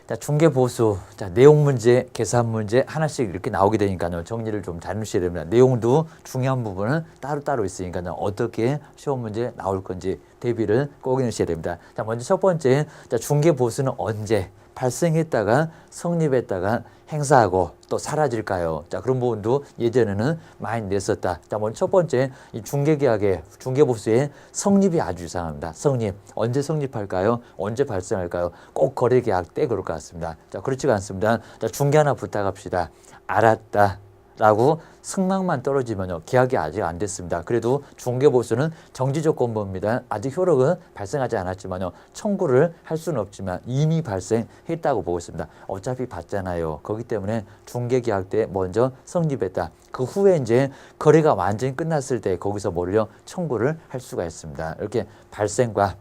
자, 중개 보수, 자, 내용 문제, 계산 문제 하나씩 이렇게 나오게 되니까요. 정리를 좀 잘 해주셔야 됩니다. 내용도 중요한 부분은 따로따로 있으니까요. 어떻게 시험 문제 나올 건지 대비를 꼭 해주셔야 됩니다. 자, 먼저 첫 번째, 자, 중개 보수는 언제 발생했다가 성립했다가 행사하고 또 사라질까요? 자, 그런 부분도 예전에는 많이 냈었다. 자, 먼저 첫 번째, 이 중개계약의 중개보수의 성립이 아주 이상합니다. 성립. 언제 성립할까요? 언제 발생할까요? 꼭 거래계약 때 그럴 것 같습니다. 자, 그렇지가 않습니다. 자, 중개 하나 부탁합시다. 알았다. 라고 승낙만 떨어지면요. 계약이 아직 안 됐습니다. 그래도 중개보수는 정지조건부입니다. 아직 효력은 발생하지 않았지만요. 청구를 할 수는 없지만 이미 발생했다고 보고 있습니다. 어차피 받잖아요. 그렇기 때문에 중개계약 때 먼저 성립했다. 그 후에 이제 거래가 완전히 끝났을 때 거기서 뭘요? 청구를 할 수가 있습니다. 이렇게 발생과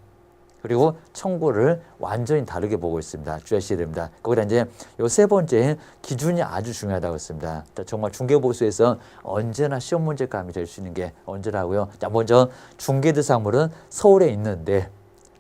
그리고 청구를 완전히 다르게 보고 있습니다. 주의하셔야 됩니다. 거기다 이제 요 세 번째 기준이 아주 중요하다고 했습니다. 정말 중개보수에서 언제나 시험 문제감이 될 수 있는 게 언제라고요? 자, 먼저 중개대상물은 서울에 있는데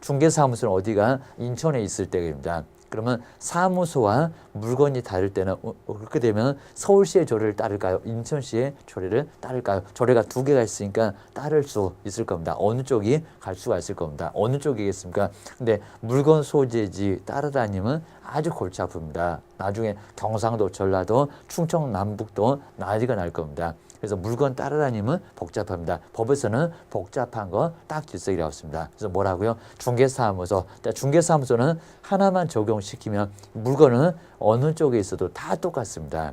중개사무소는 어디가 인천에 있을 때입니다. 그러면 사무소와 물건이 다를 때는 그렇게 되면 서울시의 조례를 따를까요? 인천시의 조례를 따를까요? 조례가 두 개가 있으니까 따를 수 있을 겁니다. 어느 쪽이 갈 수가 있을 겁니다. 어느 쪽이겠습니까? 근데 물건 소재지 따라다니면 아주 골치 아픕니다. 나중에 경상도, 전라도, 충청, 남북도 난리가 날 겁니다. 그래서 물건 따라다니면 복잡합니다. 법에서는 복잡한 거 딱 질서이라고 했습니다. 그래서 뭐라고요? 중개사무소. 중개사무소는 하나만 적용시키면 물건은 어느 쪽에 있어도 다 똑같습니다.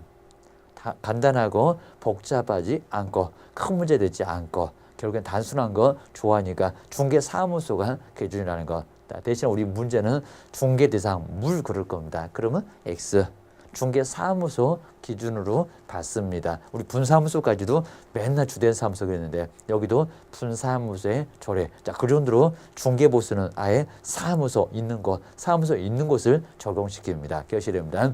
다 간단하고 복잡하지 않고 큰 문제 되지 않고 결국엔 단순한 거 좋아하니까 중개사무소가 기준이라는 거. 대신 우리 문제는 중개대상 물 그럴 겁니다. 그러면 X. 중개사무소 기준으로 받습니다. 우리 분사무소까지도 맨날 주된 사무소 그랬는데 여기도 분사무소의 조례. 자, 그 정도로 중개보수는 아예 사무소 있는 곳, 사무소 있는 곳을 적용시킵니다. 기억하셔야 됩니다.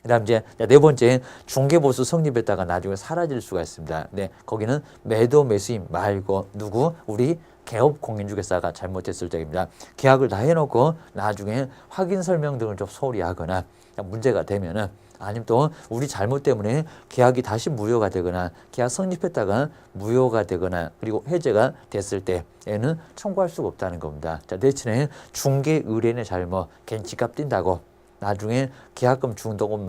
그다음 이제 네 번째 중개보수 성립했다가 나중에 사라질 수가 있습니다. 네, 거기는 매도 매수인 말고 누구 우리 개업 공인중개사가 잘못했을 때입니다. 계약을 다 해놓고 나중에 확인 설명 등을 좀 소홀히 하거나 문제가 되면은 아니면 또 우리 잘못 때문에 계약이 다시 무효가 되거나 계약 성립했다가 무효가 되거나 그리고 해제가 됐을 때에는 청구할 수가 없다는 겁니다. 자, 대신에 중개 의뢰인의 잘못 괜히 집값 뛴다고 나중에 계약금 중도금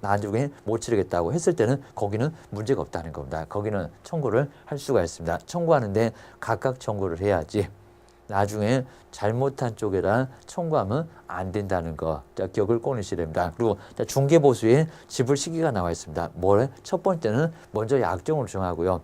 나중에 못 치르겠다고 했을 때는 거기는 문제가 없다는 겁니다. 거기는 청구를 할 수가 있습니다. 청구하는데 각각 청구를 해야지 나중에 잘못한 쪽에다 청구하면 안 된다는 거. 자, 기억을 꺼내셔야 됩니다. 그리고 자, 중개보수에 지불 시기가 나와 있습니다. 뭘? 첫 번째는 먼저 약정을 정하고요.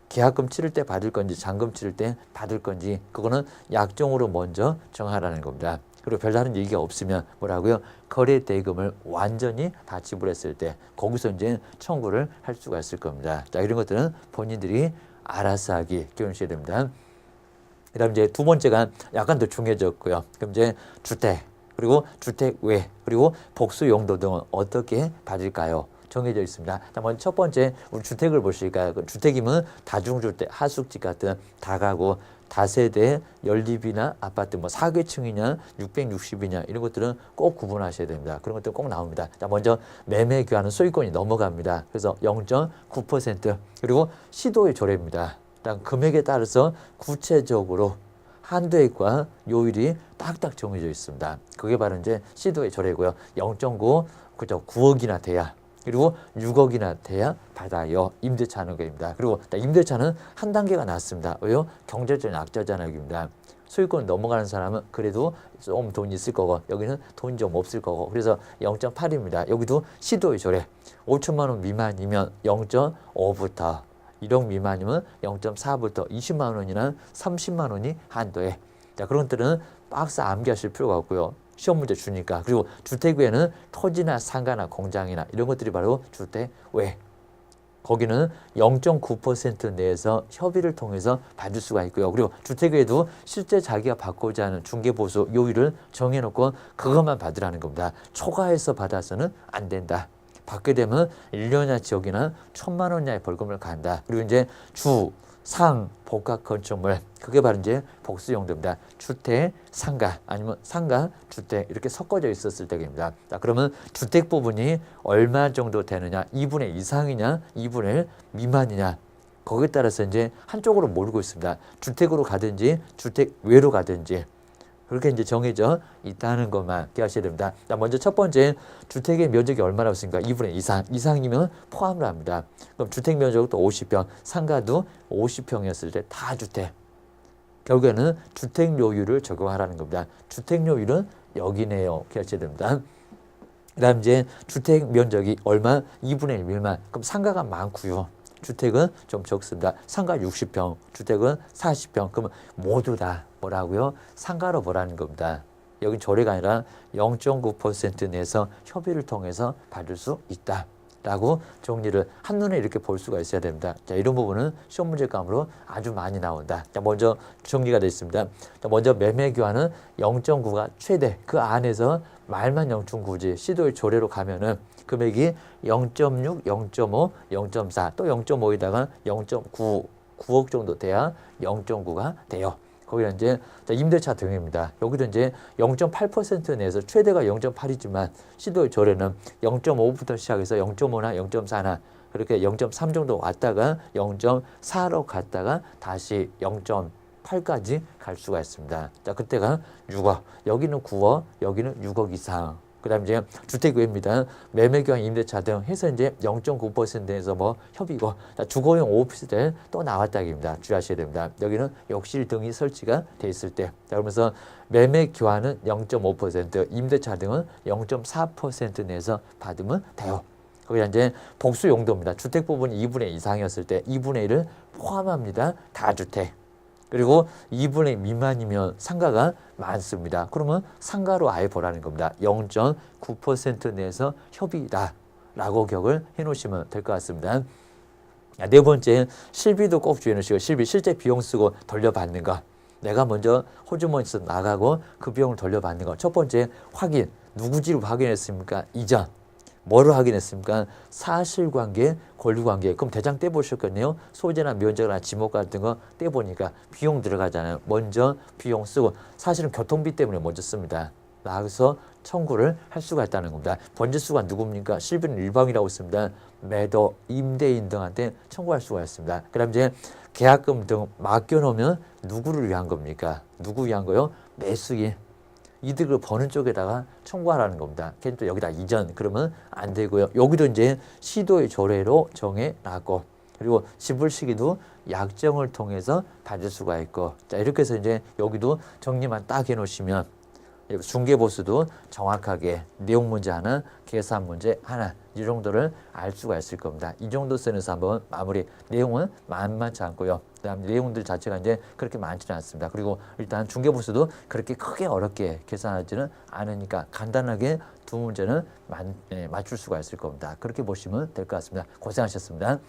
계약금 치를 때 받을 건지 잔금 치를 때 받을 건지 그거는 약정으로 먼저 정하라는 겁니다. 그리고 별다른 얘기가 없으면 뭐라고요? 거래 대금을 완전히 다 지불했을 때 거기서 이제 청구를 할 수가 있을 겁니다. 자, 이런 것들은 본인들이 알아서 하기 기억하셔야 됩니다. 그다음 이제 두 번째가 약간 더 중요해졌고요. 그럼 이제 주택 그리고 주택 외 그리고 복수 용도 등은 어떻게 받을까요? 정해져 있습니다. 자, 먼저 첫 번째 우리 주택을 보실까요? 주택이면 다중주택, 하숙집 같은 다가구, 다세대, 연립이나 아파트 뭐 4계층이냐 660이냐 이런 것들은 꼭 구분하셔야 됩니다. 그런 것들 꼭 나옵니다. 자, 먼저 매매 교환은 소유권이 넘어갑니다. 그래서 0.9% 그리고 시도의 조례입니다. 금액에 따라서 구체적으로 한도액과 요율이 딱딱 정해져 있습니다. 그게 바로 이제 시도의 조례고요. 0.9, 그죠? 9억이나 돼야 그리고 6억이나 돼야 받아요. 임대차 하는 겁니다. 그리고 임대차는 한 단계가 낮습니다. 왜요? 경제적인 약자잖아요입니다. 소유권 넘어가는 사람은 그래도 좀 돈이 있을 거고 여기는 돈이 좀 없을 거고 그래서 0.8입니다. 여기도 시도의 조례 5천만 원 미만이면 0.5부터 1억 미만이면 0.4부터 20만 원이나 30만 원이 한도에. 자, 그런 것들은 박스 암기하실 필요가 없고요. 시험 문제 주니까. 그리고 주택 외에는 토지나 상가나 공장이나 이런 것들이 바로 주택 외. 거기는 0.9% 내에서 협의를 통해서 받을 수가 있고요. 그리고 주택 외에도 실제 자기가 받고자 하는 중개보수 요율을 정해놓고 그것만 받으라는 겁니다. 초과해서 받아서는 안 된다. 받게 되면 1년이나 지역이나 1,000만 원 이하의 벌금을 간다. 그리고 이제 주 상, 복합 건축물, 그게 바로 이제 복수 용도입니다. 주택, 상가, 아니면 상가, 주택 이렇게 섞어져 있었을 때입니다. 자, 그러면 주택 부분이 얼마 정도 되느냐, 2분의 1 이상이냐, 2분의 1 미만이냐, 거기에 따라서 이제 한쪽으로 몰고 있습니다. 주택으로 가든지, 주택 외로 가든지. 그렇게 이제 정해져 있다는 것만 기억하셔야 됩니다. 자, 먼저 첫 번째, 주택의 면적이 얼마나 있습니까? 2분의 2 이상이면 포함을 합니다. 그럼 주택 면적도 50평, 상가도 50평이었을 때 다 주택. 결국에는 주택료율을 적용하라는 겁니다. 주택료율은 여기네요. 기억하셔야 됩니다. 그 다음 이제 주택 면적이 얼마? 2분의 1 미만. 그럼 상가가 많고요. 주택은 좀 적습니다. 상가 60평, 주택은 40평. 그러면 모두 다 뭐라고요? 상가로 보라는 겁니다. 여긴 조례가 아니라 0.9% 내에서 협의를 통해서 받을 수 있다. 라고 정리를 한눈에 이렇게 볼 수가 있어야 됩니다. 자, 이런 부분은 시험 문제감으로 아주 많이 나온다. 자, 먼저 정리가 되어 있습니다. 자, 먼저 매매 교환은 0.9가 최대. 그 안에서 말만 0.9지 시도의 조례로 가면은 금액이 0.6, 0.5, 0.4, 또 0.5에다가 0.9, 9억 정도 돼야 0.9가 돼요. 거기는 이제 임대차 등입니다. 여기도 이제 0.8% 내에서 최대가 0.8이지만 시도의 조례는 0.5부터 시작해서 0.5나 0.4나 그렇게 0.3 정도 왔다가 0.4로 갔다가 다시 0.8까지 갈 수가 있습니다. 자, 그때가 6억, 여기는 9억, 여기는 6억 이상. 그 다음에 이제 주택외입니다. 매매교환 임대차 등 해서 이제 0.9%에서 뭐 협의고, 주거용 오피스텔 또 나왔다기입니다. 주의하셔야 됩니다. 여기는 욕실 등이 설치가 돼 있을 때. 자, 그러면서 매매교환은 0.5%, 임대차 등은 0.4% 내에서 받으면 돼요. 거기다 이제 복수 용도입니다. 주택 부분이 2분의 1 이상이었을 때 2분의 1을 포함합니다. 다주택. 그리고 2분의 1 미만이면 상가가 많습니다. 그러면 상가로 아예 보라는 겁니다. 0.9% 내에서 협의다 라고 기억을 해놓으시면 될 것 같습니다. 네 번째, 실비도 꼭 주의해 놓으시고, 실비 실제 비용 쓰고 돌려받는 거. 내가 먼저 호주머니에서 나가고 그 비용을 돌려받는 거. 첫 번째, 확인. 누구지를 확인했습니까? 이전. 뭐를 확인했습니까? 사실관계, 권리관계. 그럼 대장 떼보셨겠네요. 소재나 면적이나 지목 같은 거 떼보니까 비용 들어가잖아요. 먼저 비용 쓰고 사실은 교통비 때문에 먼저 씁니다. 나가서 청구를 할 수가 있다는 겁니다. 번지수가 누굽니까? 실비는 일방이라고 있습니다. 매도, 임대인 등한테 청구할 수가 있습니다. 그 다음 이제 계약금 등 맡겨놓으면 누구를 위한 겁니까? 누구 위한 거요? 매수인. 이득을 버는 쪽에다가 청구하라는 겁니다. 걔는 또 여기다 이전 그러면 안 되고요. 여기도 이제 시도의 조례로 정해놨고, 그리고 지불 시기도 약정을 통해서 받을 수가 있고, 자, 이렇게 해서 이제 여기도 정리만 딱 해놓으시면 중개보수도 정확하게 내용 문제 하나, 계산 문제 하나 이 정도를 알 수가 있을 겁니다. 이 정도 선에서 한번 마무리. 내용은 만만치 않고요. 그다음 내용들 자체가 이제 그렇게 많지는 않습니다. 그리고 일단 중개보수도 그렇게 크게 어렵게 계산하지는 않으니까 간단하게 두 문제는 맞출 수가 있을 겁니다. 그렇게 보시면 될 것 같습니다. 고생하셨습니다.